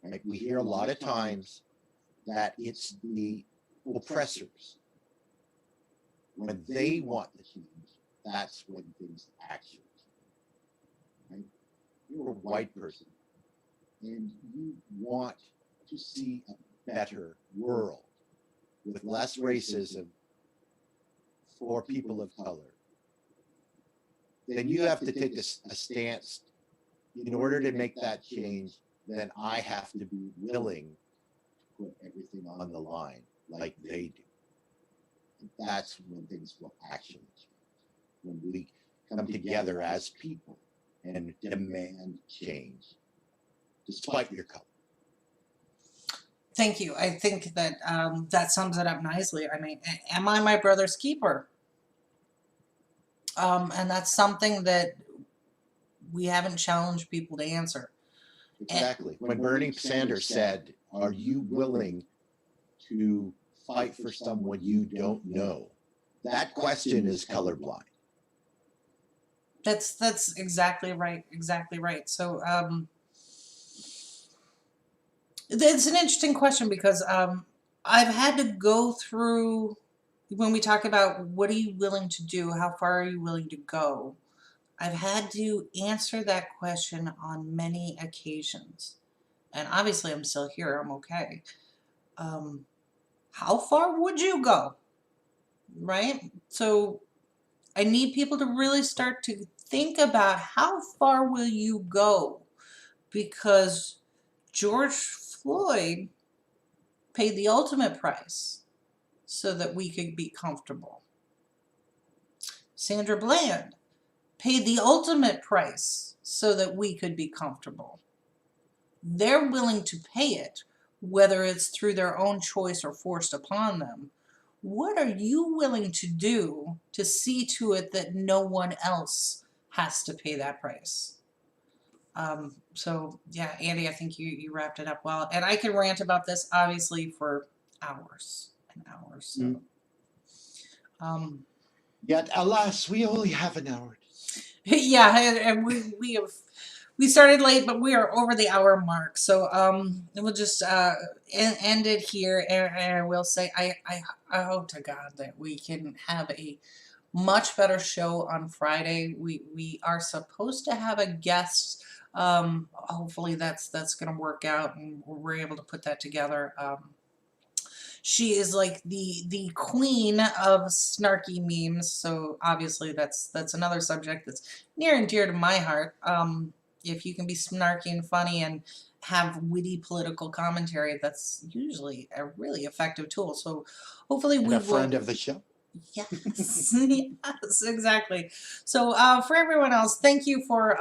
Right? We hear a lot of times that it's the oppressors. When they want the change, that's when things actually change. Right? You're a white person and you want to see a better world with less racism for people of color, then you have to take a stance in order to make that change. Then I have to be willing to put everything on the line like they do. And that's when things will actually change. When we come together as people and demand change, despite your color. Thank you. I think that that sums it up nicely. I mean, am I my brother's keeper? And that's something that we haven't challenged people to answer. Exactly. When Bernie Sanders said, "Are you willing to fight for someone you don't know?" That question is colorblind. That's exactly right. Exactly right. So it's an interesting question because I've had to go through, when we talk about what are you willing to do, how far are you willing to go, I've had to answer that question on many occasions. And obviously I'm still here, I'm okay. How far would you go? Right? So I need people to really start to think about how far will you go? Because George Floyd paid the ultimate price so that we could be comfortable. Sandra Bland paid the ultimate price so that we could be comfortable. They're willing to pay it, whether it's through their own choice or forced upon them. What are you willing to do to see to it that no one else has to pay that price? So yeah, Andy, I think you wrapped it up well. And I can rant about this obviously for hours and hours. So. Yet, alas, we only have an hour. Yeah, and we started late, but we are over the hour mark. So we'll just end it here, and I will say I hope to God that we can have a much better show on Friday. We are supposed to have a guest. Hopefully that's going to work out, and we're able to put that together. She is like the queen of snarky memes, so obviously that's another subject that's near and dear to my heart. If you can be snarky and funny and have witty political commentary, that's usually a really effective tool. So hopefully we will. A friend of the show. Yes, yes, exactly. So for everyone else, thank you for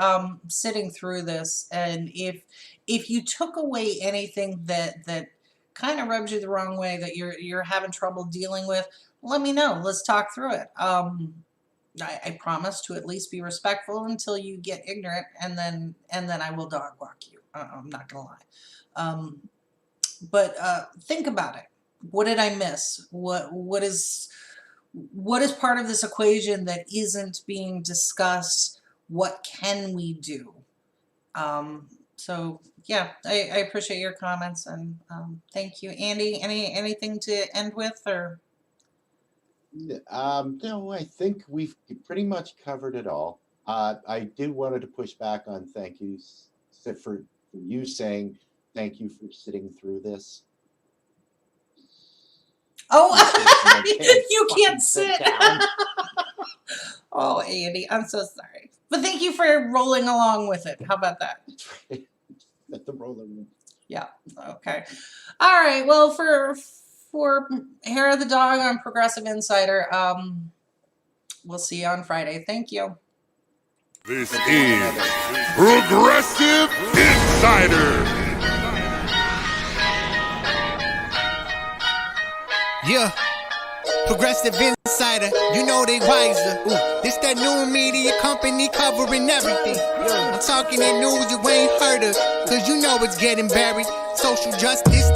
sitting through this. And if you took away anything that kind of rubs you the wrong way, that you're having trouble dealing with, let me know. Let's talk through it. I promise to at least be respectful until you get ignorant, and then I will dog walk you. I'm not gonna lie. But think about it. What did I miss? What is part of this equation that isn't being discussed? What can we do? So yeah, I appreciate your comments, and thank you. Andy, anything to end with, or? No, I think we've pretty much covered it all. I did wanted to push back on thank yous for you saying thank you for sitting through this. Oh, you can't sit. Oh, Andy, I'm so sorry. But thank you for rolling along with it. How about that? Let them roll in. Yeah. Okay. All right. Well, for Hair of the Dog on Progressive Insider, we'll see you on Friday. Thank you. This is Progressive Insider. Yeah, Progressive Insider. insider, you know they wiser. This that new media company covering everything. I'm talking that news you ain't heard of, cause you know it's getting buried. Social justice, yeah.